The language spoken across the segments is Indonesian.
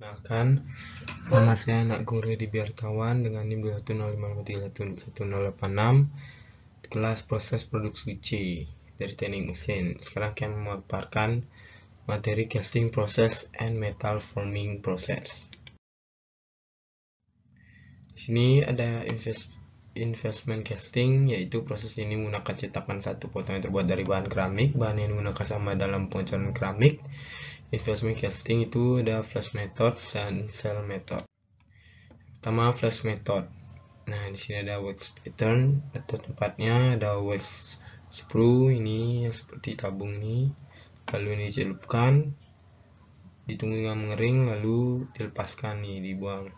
Perkenalkan, nama saya Anak Guru di Biartawan dengan NIM 210531186, kelas proses produksi C dari teknik mesin. Sekarang kami memaparkan materi casting process and metal forming process. Di sini ada investment casting, yaitu proses ini menggunakan cetakan satu potong yang terbuat dari bahan keramik. Bahan yang digunakan sama dalam pengecoran keramik. Investment casting itu ada flash method dan cell method. Pertama, flash method. Nah, di sini ada wax pattern atau tempatnya, ada wax sprue ini yang seperti tabung ini. Lalu ini dicelupkan, ditunggu hingga mengering, lalu dilepaskan nih, dibuang.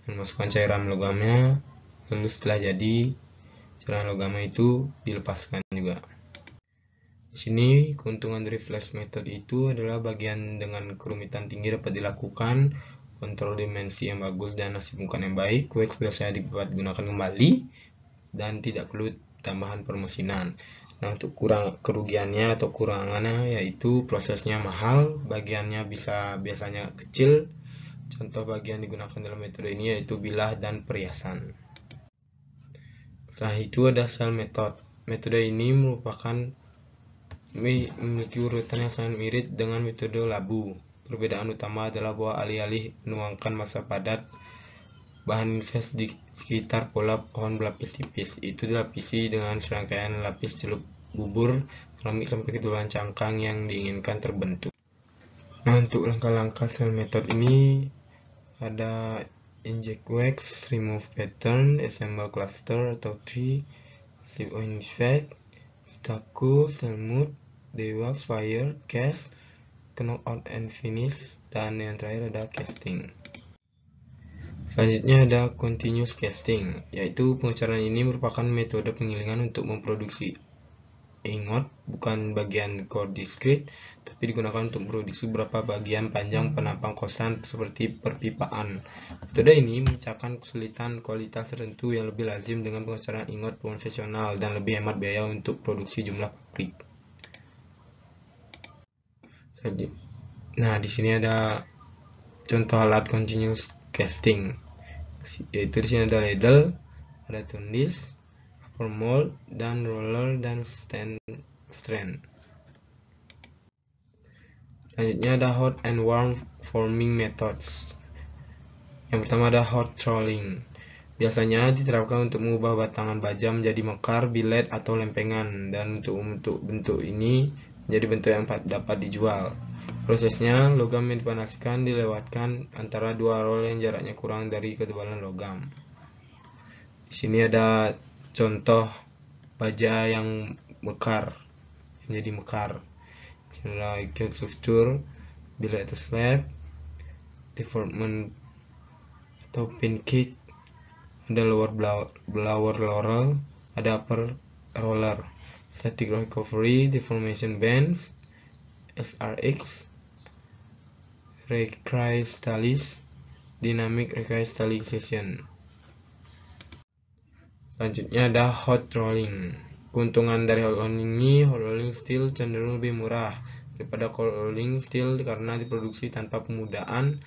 Dan masukkan cairan logamnya, lalu setelah jadi cairan logamnya itu dilepaskan juga. Di sini keuntungan dari flash method itu adalah bagian dengan kerumitan tinggi dapat dilakukan, kontrol dimensi yang bagus dan nasib yang baik. Wax biasanya dapat digunakan kembali dan tidak perlu tambahan permesinan. Nah, untuk kerugiannya atau kurangannya yaitu prosesnya mahal, bagiannya biasanya kecil. Contoh bagian digunakan dalam metode ini yaitu bilah dan periasan. Setelah itu ada cell method. Metode ini memiliki urutan yang sangat mirip dengan metode labu. Perbedaan utama adalah bahwa alih-alih menuangkan massa padat bahan invest di sekitar pola pohon berlapis tipis, itu dilapisi dengan serangkaian lapis celup bubur keramik sampai ketebalan cangkang yang diinginkan terbentuk. Nah, untuk langkah-langkah cell method ini ada inject wax, remove pattern, assemble cluster atau tree, slip on defect, stucco, cell mood, dewax, fire, cast, knock out and finish, dan yang terakhir ada casting. Selanjutnya ada continuous casting, yaitu pengecoran ini merupakan metode penggilingan untuk memproduksi ingot, bukan bagian core discrete, tapi digunakan untuk memproduksi beberapa bagian panjang penampang kosan seperti perpipaan. Metode ini memecahkan kesulitan kualitas tertentu yang lebih lazim dengan pengecoran ingot konvensional dan lebih hemat biaya untuk produksi jumlah pabrik. Nah, di sini ada contoh alat continuous casting, yaitu di sini ada ladle, ada tune disc, upper mold, dan roller dan strand. Selanjutnya ada hot and warm forming methods. Yang pertama ada hot rolling. Biasanya diterapkan untuk mengubah batangan baja menjadi mekar, biled, atau lempengan, dan untuk bentuk ini menjadi bentuk yang dapat dijual. Prosesnya, logam yang dipanaskan dilewatkan antara dua roll yang jaraknya kurang dari ketebalan logam. Di sini ada contoh baja yang mekar, yang jadi mekar. General structure, biled atau slab, deformment atau pancake, ada lower blower roller, ada upper roller, static recovery, deformation bands, SRX, recrystallization, dynamic recrystallization. Selanjutnya ada hot rolling. Keuntungan dari hot rolling ini, hot rolling steel cenderung lebih murah daripada cold rolling steel karena diproduksi tanpa pemudaan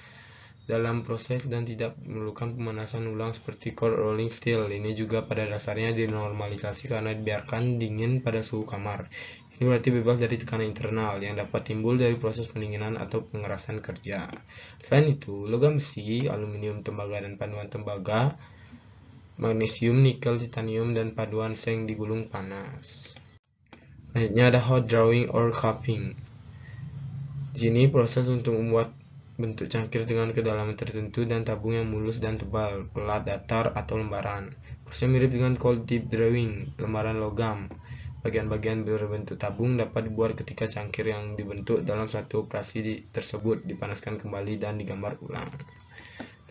dalam proses dan tidak memerlukan pemanasan ulang seperti cold rolling steel. Ini juga pada dasarnya dinormalisasi karena dibiarkan dingin pada suhu kamar. Ini berarti bebas dari tekanan internal yang dapat timbul dari proses pendinginan atau pengerasan kerja. Selain itu, logam besi, aluminium, tembaga, dan paduan tembaga, magnesium, nikel, titanium, dan paduan seng digulung panas. Selanjutnya ada hot drawing or cupping. Di sini proses untuk membuat bentuk cangkir dengan kedalaman tertentu dan tabung yang mulus dan tebal, pelat, datar, atau lembaran. Prosesnya mirip dengan cold dip drawing, lembaran logam. Bagian-bagian berbentuk tabung dapat dibuat ketika cangkir yang dibentuk dalam satu operasi tersebut dipanaskan kembali dan digambar ulang.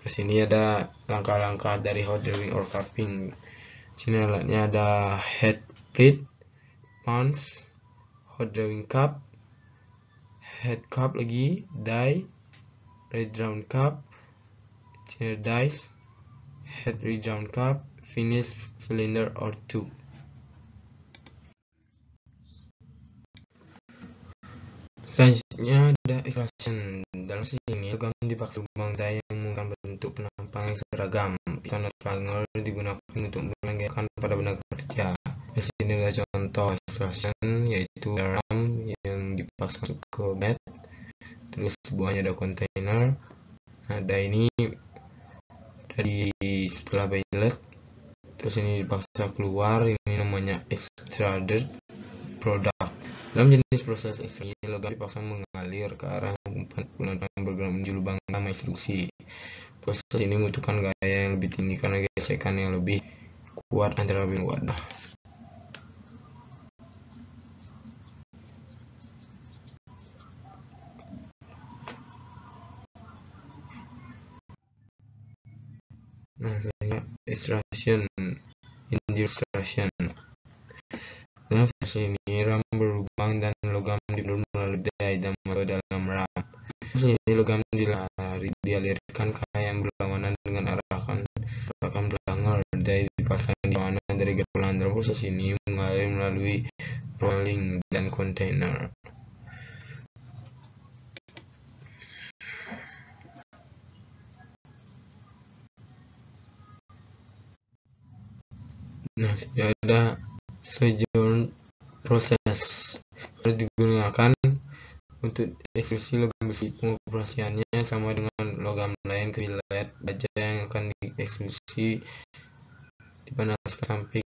Di sini ada langkah-langkah dari hot drawing or cupping. Di sini alatnya ada head plate, punch, hot drawing cup, head cup lagi, die, redrawn cup, dice, head redrawn cup, finish cylinder or tube. Selanjutnya ada extraction Extraction. Dalam sini logam dipaksa lubang daya yang menggunakan bentuk penampang yang seragam. Ikan triangle digunakan untuk melengkapan pada benda kerja. Di sini ada contoh extraction, yaitu garam yang dipaksa masuk ke bed. Terus buahnya ada container. Ada ini dari setelah pilot. Terus ini dipaksa keluar. Ini namanya extruded product. Dalam jenis proses ekstraksi, logam dipaksa mengalir ke arah umpan yang bergerak menuju lubang dalam ekstruksi. Proses ini membutuhkan gaya yang lebih tinggi karena gesekan yang lebih kuat antara bidang wadah. Nah, selanjutnya extraction, industrialization. Dalam proses ini ram berlubang dan logam dibelur melalui dai dan masuk dalam ram. Proses ini logam dialirkan ke yang berlawanan dengan arahkan belakang. Dai dipasang di mana dari gergalan. Dalam proses ini mengalir melalui rolling dan container. Nah, ada sojourn proses digunakan untuk ekstrusi logam besi. Pengoperasiannya sama dengan logam lain, billet baja yang akan diekstrusi dipanaskan sampai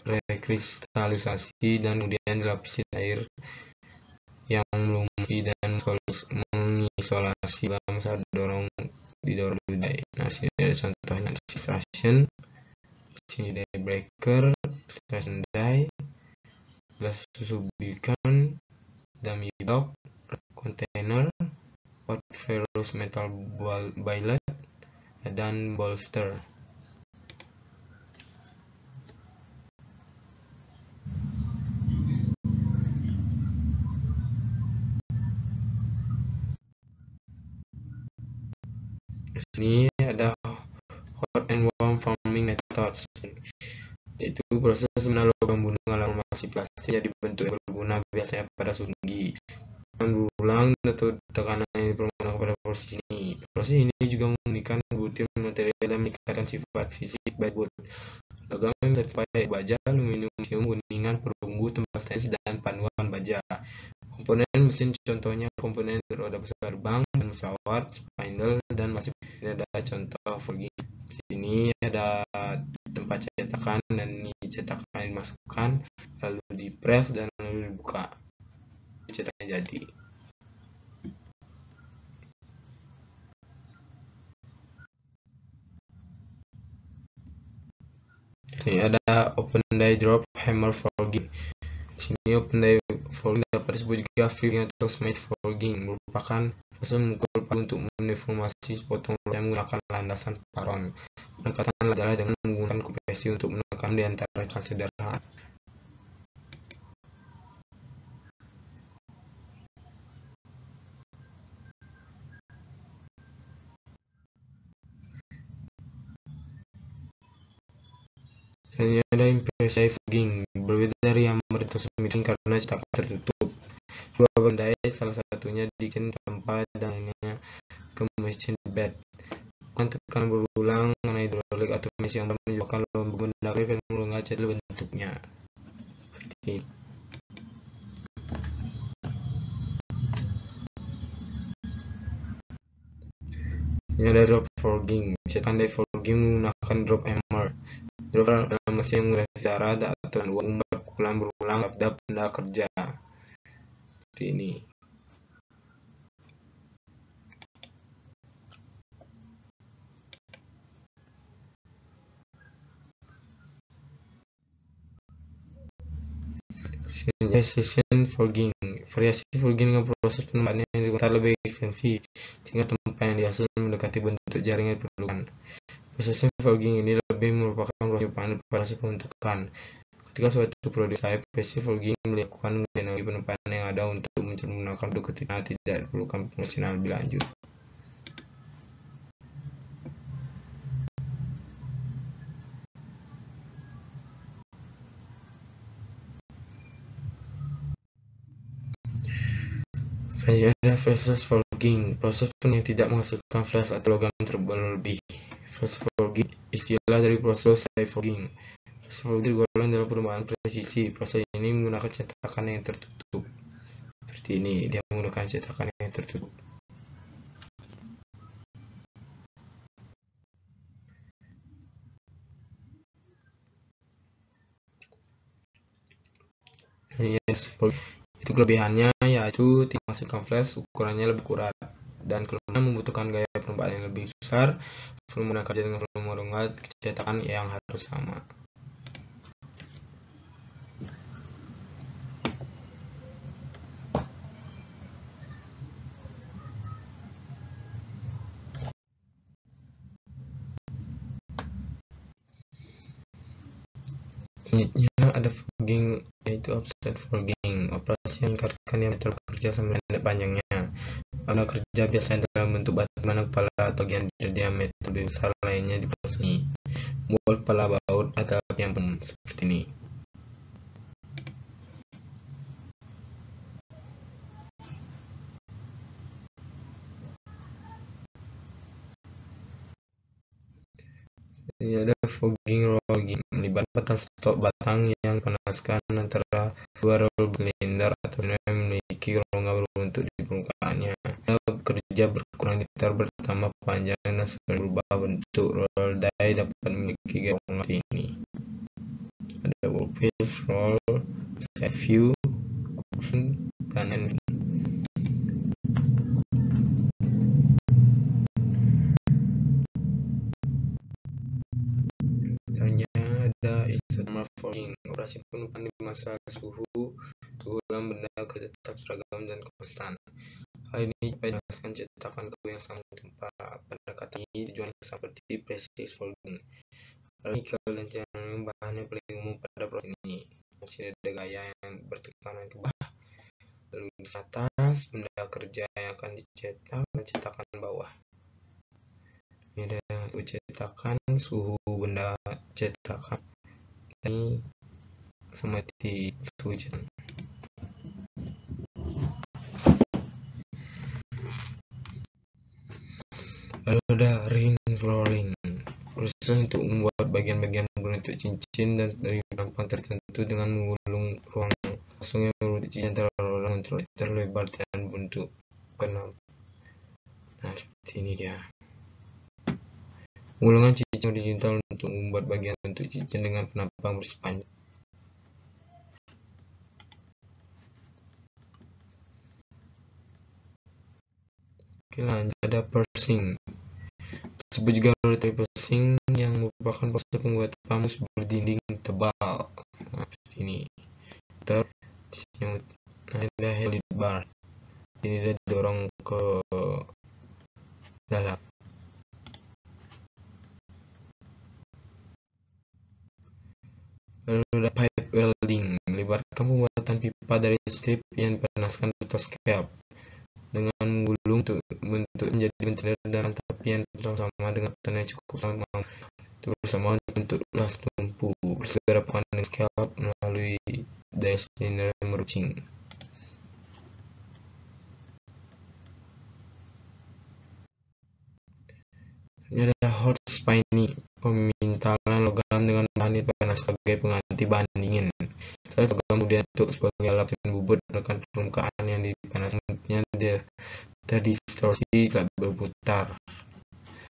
rekristalisasi dan kemudian dilapisi air yang melumasi dan mengisolasi logam saat didorong dai. Nah, sini ada contohnya extraction. Sini die breaker, extraction die, gelas susubikan, dummy block, container, pot ferrous metal billet, dan bolster. Sini ada hot and warm forming methods, yaitu proses mengenal logam bunuh dengan formasi plastik jadi bentuk yang berguna biasanya pada suhu tinggi. Berulang atau tekanan yang diperlukan pada proses ini. Proses ini juga memungkinkan butir material dan meningkatkan sifat fisik baik logam yang terpakai baja, aluminium, kuningan, perunggu, tempat stainless, dan panduan baja. Komponen mesin contohnya komponen roda terbang dan pesawat, spindle, dan masih ada contoh forging. Sini ada tempat cetakan dan ini cetakan dimasukkan lalu dipres dan lalu dibuka, cetaknya jadi. Ini ada open die drop hammer forging. Sini open die forging dapat disebut juga free atau smith forging, merupakan proses memukul palu untuk mendeformasi sepotong yang menggunakan landasan paron. Pendekatan adalah dengan menggunakan kompresi untuk menekan di antara rekan sederhana. Selanjutnya ada impresi forging, berbeda dari hammer atau smithing karena cetakan tertutup. Dua bandai, salah satunya dikin tanpa adanya ke mesin bed. Bukan tekanan berulang karena hidrolik atau mesin yang menyebabkan lubang benda dan mengacet bentuknya. Seperti ini ada drop forging. Cetakan die forging menggunakan drop hammer. Drop adalah mesin yang menggunakan cara atau membuat pukulan berulang pada benda kerja. Seperti ini. Precision forging, variasi forging dengan proses penempatannya yang dilakukan lebih ekstensi sehingga tempat yang dihasil mendekati bentuk jaring yang diperlukan. Proses forging ini lebih merupakan proses penempaan daripada pembentukan. Ketika suatu produk selesai, proses forging melakukan teknologi penempaan yang ada untuk menyempurnakan produk ketika tidak diperlukan pemesinan lebih lanjut. Selanjutnya ada proses fogging, proses yang tidak menghasilkan flash atau logam terlebih. Flash fogging istilah dari proses fogging. Flash fogging tergolong dalam perubahan presisi. Proses ini menggunakan cetakan yang tertutup. Seperti ini, dia menggunakan cetakan yang tertutup. Itu kelebihannya, yaitu tidak menghasilkan flash, ukurannya lebih akurat, dan kelemahannya membutuhkan gaya permukaan yang lebih besar. Volume kerja dengan volume rongga cetakan yang harus sama. Selanjutnya ada fogging, yaitu offset fogging, operasi yang meningkatkan diameter kerja sama pendek panjangnya. Warna kerja biasanya dalam bentuk batu mana kepala atau bagian diameter lebih besar lainnya di proses ini. Membuat kepala baut atau yang seperti ini. Ini ada fogging rolling, melibatkan stok batang yang dipanaskan antara dua roll silinder atau yang memiliki rongga berbentuk di permukaannya. Kerja berkurang gitar bertambah panjang dan berubah bentuk. Roll die dapat memiliki rongga ini. Ada workpiece, roll, set view, curve, dan end. Ada isothermal fogging, operasi penukaran di masa suhu dalam benda tetap seragam dan konstan. Hal ini menjelaskan cetakan kayu yang sama tempat. Pendekatan ini tujuannya seperti precision fogging. Hal ini dan channel bahan yang paling umum pada proses ini. Di sini ada gaya yang bertekanan ke bawah, lalu di atas benda kerja yang akan dicetak dan cetakan bawah. Ini ada cetakan, suhu benda cetakan ini sama di suhu hujan. Lalu ada ring rolling, proses untuk membuat bagian-bagian berbentuk cincin dan dari penampang tertentu dengan menggulung ruang kosong yang berbentuk cincin antara roller untuk terlebar dan bentuk penampang. Nah, seperti ini dia. Penggulungan cincin digital untuk membuat bagian bentuk cincin dengan penampang bersepanjang. Oke, lanjut ada pursing. Disebut juga rotary pursing, yang merupakan proses pembuatan pamus berdinding tebal. Nah, seperti ini. Ada lead bar. Ini dia dorong ke dalam. Lalu ada pipe welding, melibatkan pembuatan pipa dari strip yang dipanaskan atau scalp dengan menggulung untuk bentuk menjadi bentuk dan tapi yang sama dengan tanah yang cukup sama bersama untuk las tumpu bersegera dengan scalp melalui daya silinder meruncing. Ini ada hot spiny, pemintalan logam dengan bahan panas sebagai pengganti bahan dingin. Setelah logam kemudian untuk sebagai alat bubut menekan permukaan yang dipanaskannya dia terdistorsi tak berputar.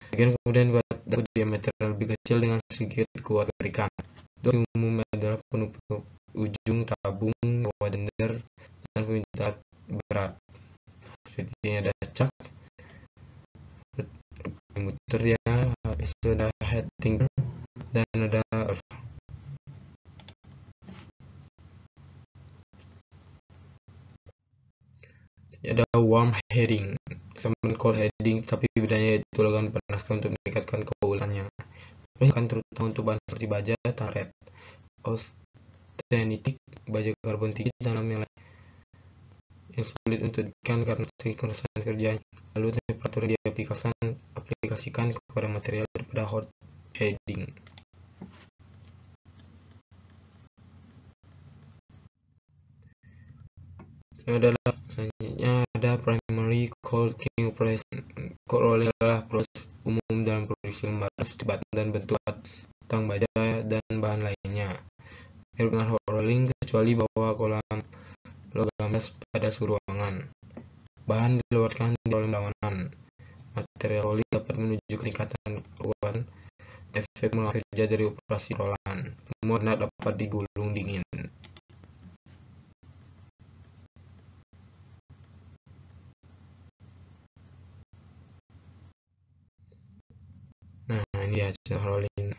Bagian kemudian dapat diameter lebih kecil dengan sedikit kuat berikan. Doi umum adalah penutup ujung tabung, bawah dender, dan pemintalan berat. Seperti ini ada cak, muter ya, itu ada heading dan ada warm heading sama cold heading, tapi bedanya yaitu logam dipanaskan untuk meningkatkan keulangannya. Bahkan terutama untuk bahan seperti baja, karet, austenitic, baja karbon tinggi dalam yang lain yang sulit untuk dikan karena kerusakan kerjanya. Lalu temperatur diaplikasikan kepada material daripada hot heading. Selanjutnya ada primary cold rolling operation. Cold rolling adalah proses umum dalam produksi lembaran sebat dan bentuk batang baja dan bahan lainnya. Mirip dengan hot rolling, kecuali bahwa kolam logam pada suhu ruangan. Bahan dikeluarkan di dalam lawanan. Material rolling dapat menuju peningkatan keruan efek melawan kerja dari operasi rolan. Semua dapat digulung dingin. Nah, ini ya rolling.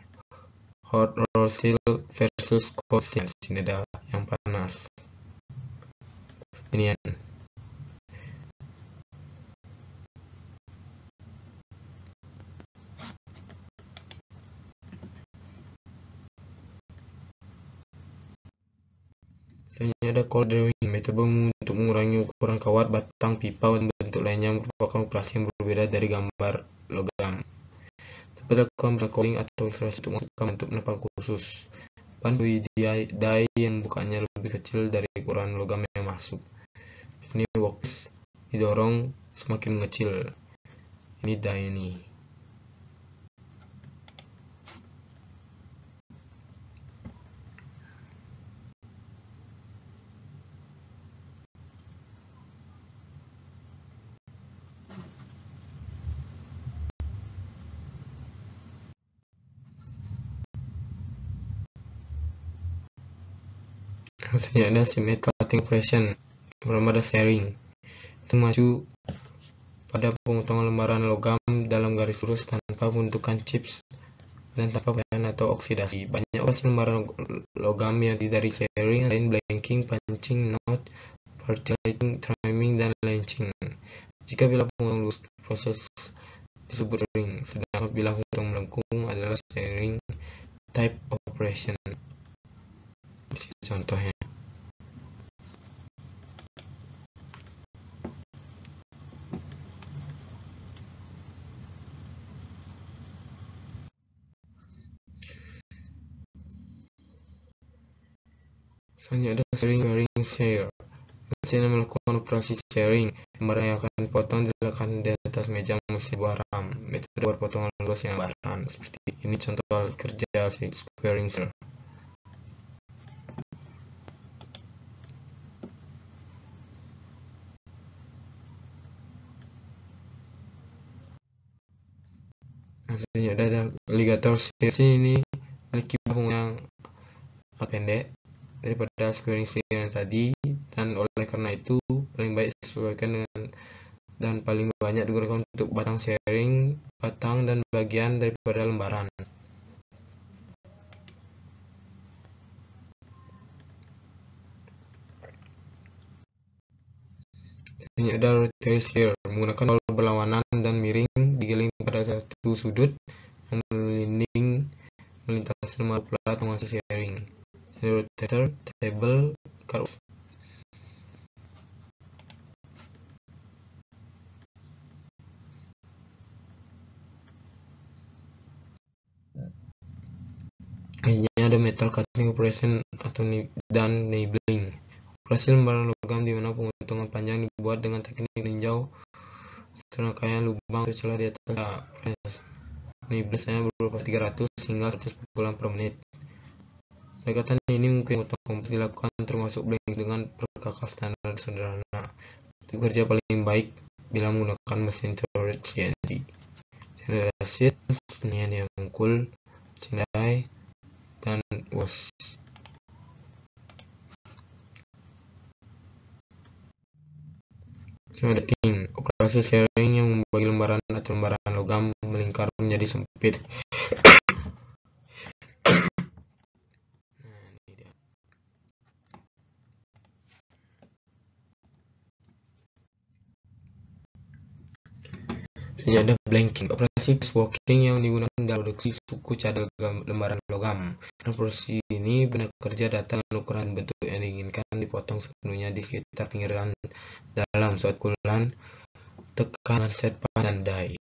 Hot roll steel versus cold steel. Sini ada yang panas. Ini ya. Selanjutnya ada cold drawing, metode untuk mengurangi ukuran kawat, batang, pipa, dan bentuk lainnya merupakan operasi yang berbeda dari gambar logam. Dapat dilakukan cooling atau ekstraksi untuk menghasilkan bentuk penempel khusus. Bahan die yang bukanya lebih kecil dari ukuran logam yang masuk. Ini works didorong semakin mengecil. Ini die ini. Hasilnya ada symmetric cutting operation, pertama ada sharing. Itu maju pada pemotongan lembaran logam dalam garis lurus tanpa pembentukan chips dan tanpa pembayaran atau oksidasi. Banyak operasi lembaran logam yang dari sharing, lain blanking, punching, knot, partitioning, trimming, dan launching. Jika bilah pemotong lurus, proses disebut ring, sedangkan bilah pemotong melengkung adalah sharing type operation. Contohnya. Selanjutnya ada sharing share. Mesin yang melakukan operasi sharing, lembaran yang akan dipotong diletakkan di atas meja mesin buah ram. Metode buat potongan luas yang bahan seperti ini contoh alat kerja squaring share. Selanjutnya ada alligator share. Ini memiliki bahu yang pendek daripada squaring share yang tadi, dan oleh karena itu paling baik disesuaikan dengan dan paling banyak digunakan untuk batang sharing, batang dan bagian daripada lembaran. Ini ada rotary shear, menggunakan palu berlawanan dan miring digiling pada satu sudut yang melintasi lembar plat menghasilkan sharing. Jadi rotator, table, curves. Ini ada metal cutting operation atau dan nibbling. Operasi lembaran logam di mana pemotongan panjang dibuat dengan teknik tinjau serangkaian lubang atau celah di atas. Ini biasanya berupa 300 hingga 100 pukulan per menit. Pendekatan ini mungkin memotong kompas dilakukan termasuk blank dengan perkakas standar sederhana. Itu kerja paling baik bila menggunakan mesin turret CNC. Channel sheet, senian yang mengkul, cindai, dan wash. Shredding, operasi sharing yang membagi lembaran atau lembaran logam melingkar menjadi sempit. Selanjutnya ada blanking, operasi walking yang digunakan dalam produksi suku cadel lembaran logam. Dan proses ini benar kerja data dan ukuran bentuk yang diinginkan dipotong sepenuhnya di sekitar pinggiran dalam saat kulan tekanan set pan dan die.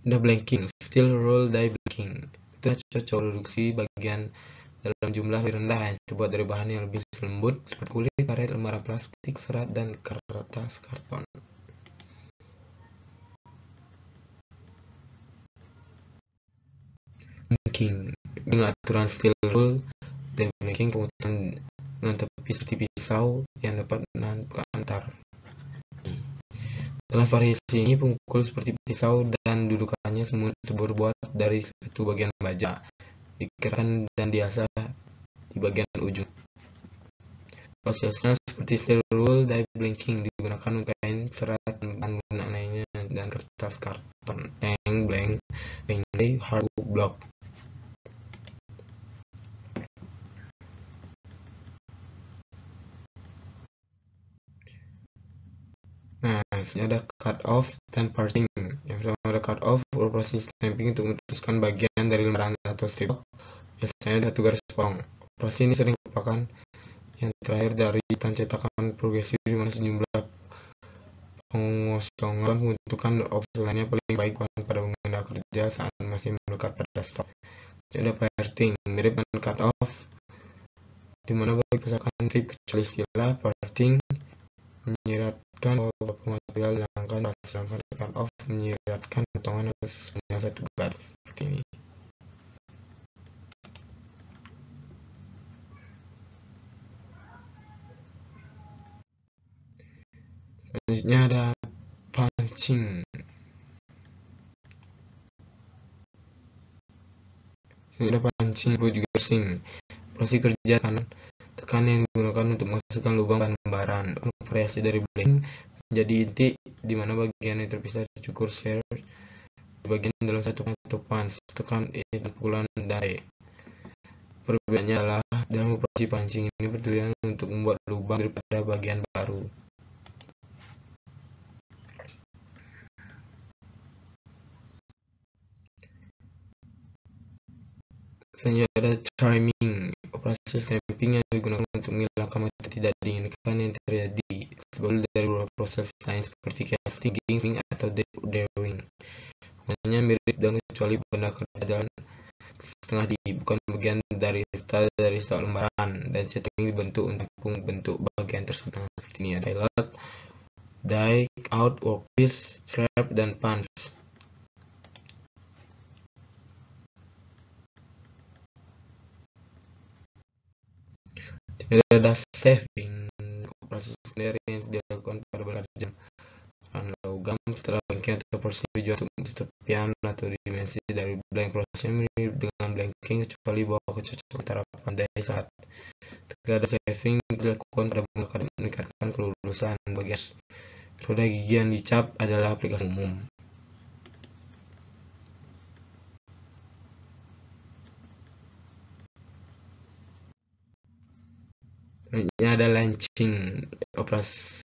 Ada blanking, steel roll die blanking. Itu cocok produksi bagian dalam jumlah lebih rendah yang terbuat dari bahan yang lebih lembut seperti kulit, karet, lembaran plastik, serat, dan kertas karton. Blanking dengan aturan steel rule, blanking pengukuran dengan tepi seperti pisau yang dapat menahan antar. Dalam variasi ini, pemukul seperti pisau dan dudukannya semua terbuat dari satu bagian baja, digerakkan dan diasah di bagian ujung. Prosesnya seperti steel rule, die blanking digunakan kain, serat, bahan gunaan lainnya, dan kertas karton. Tank, blank, die, hardwood block. Nah, disini ada cut off dan parting. Yang pertama ada cut off, operasi stamping untuk memutuskan bagian dari lembaran atau strip. Biasanya satu garis potong. Operasi ini sering merupakan yang terakhir dari cetakan progresif di mana sejumlah pengosongan menentukan opsi lainnya paling baik pada pengguna kerja saat masih melekat pada stok. Jadi ada parting, mirip dengan cut off, di mana bagi pasangan strip kecuali istilah parting menyiratkan beberapa material dilangkan, sedangkan cut off menyiratkan potongan sepanjang satu garis seperti ini. Selanjutnya ada punching. Ada punching juga garsing. Operasi kerja kanan tekan yang digunakan untuk menghasilkan lubang lembaran. Variasi dari blank menjadi inti di mana bagian yang terpisah dicukur share di bagian dalam satu atau punch. Tekan dan pukulan die. Perbedaannya adalah dalam operasi punching ini bertujuan untuk membuat lubang daripada bagian baru. Selanjutnya ada trimming, operasi stamping yang digunakan untuk menghilangkan material tidak diinginkan yang terjadi sebab dari beberapa proses lain seperti casting, giving, atau drawing. Hanya mirip dan kecuali benda kerja jalan setengah bukan bagian dari stok lembaran dan setting dibentuk untuk bentuk bagian tersebut. Nah, seperti ini ada highlight, die, out, workpiece, scrap, dan punch. Ada saving, operasi sendiri yang dilakukan pada bekerja logam setelah blanking atau proses tujuan untuk tepian atau dimensi dari blank. Prosesnya mirip dengan blanking kecuali bahwa kecocokan antara pandai saat ada saving dilakukan pada meningkatkan kelulusan bagian roda gigi yang dicap adalah aplikasi umum. Ini ada launching, operasi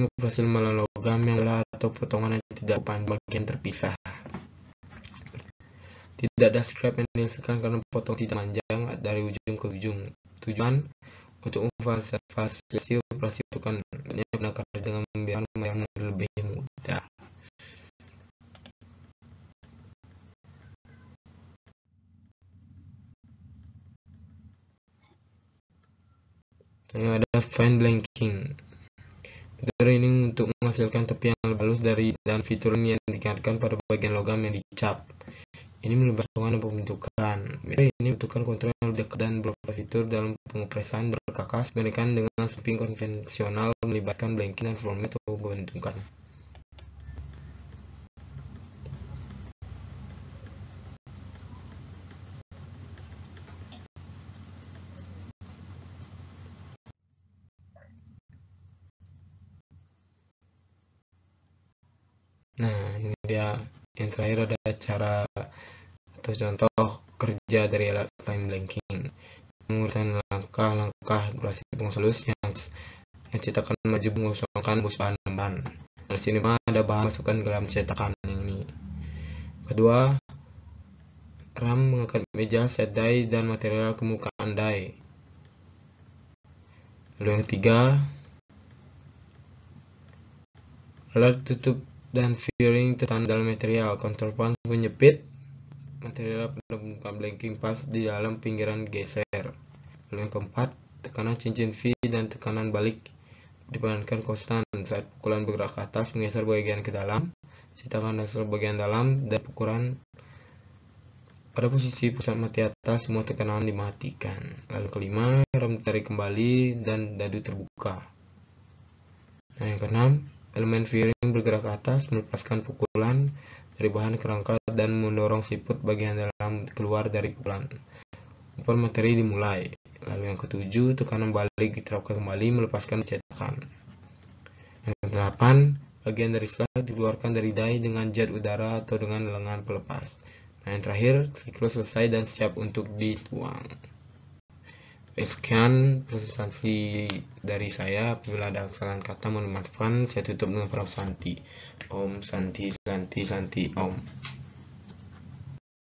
operasi lembaran logam yang belah atau potongan yang tidak panjang bagian terpisah. Tidak ada scrap yang dihasilkan karena potong tidak panjang dari ujung ke ujung. Tujuan untuk memfasilitasi operasi tukan menggunakan dengan membiarkan yang lebih mudah. Yang ada fine blanking. Fitur ini untuk menghasilkan tepi yang lebih halus dan fitur ini yang diingatkan pada bagian logam yang dicap. Ini melibatkan potongan dan pembentukan. Ini membutuhkan kontrol yang lebih dekat dan beberapa fitur dalam pengoperasian berkakas dibandingkan dengan stamping konvensional melibatkan blanking dan format atau pembentukan. Nah, ini dia yang terakhir ada cara atau contoh kerja dari alat fine blanking. Mengurutan langkah-langkah operasi pengusulus yang cetakan maju mengosongkan bahan ban. Di sini ada bahan masukkan ke dalam cetakan ini. Kedua, ram mengangkat meja, set die, dan material ke muka die. Lalu yang ketiga, alat tutup dan fairing tertanam dalam material, counterpunch menyepit, material pada pembukaan blanking pas di dalam pinggiran geser. Lalu yang keempat, tekanan cincin V dan tekanan balik diperankan konstan saat pukulan bergerak ke atas menggeser bagian ke dalam, tekanan dasar bagian dalam, dan pukulan pada posisi pusat mati atas semua tekanan dimatikan. Lalu kelima, rem tarik kembali dan dadu terbuka. Nah, yang keenam, elemen V-ring bergerak ke atas melepaskan pukulan dari bahan kerangka dan mendorong siput bagian dalam keluar dari pukulan. Umpan materi dimulai. Lalu yang ketujuh, tekanan balik diterapkan kembali melepaskan cetakan. Yang kedelapan, bagian dari slide dikeluarkan dari die dengan jet udara atau dengan lengan pelepas. Nah, yang terakhir, siklus selesai dan siap untuk dituang. Sekian presentasi dari saya. Apabila ada kesalahan kata mohon maaf, saya tutup dengan Prab Santi. Om Santi Santi Santi Om.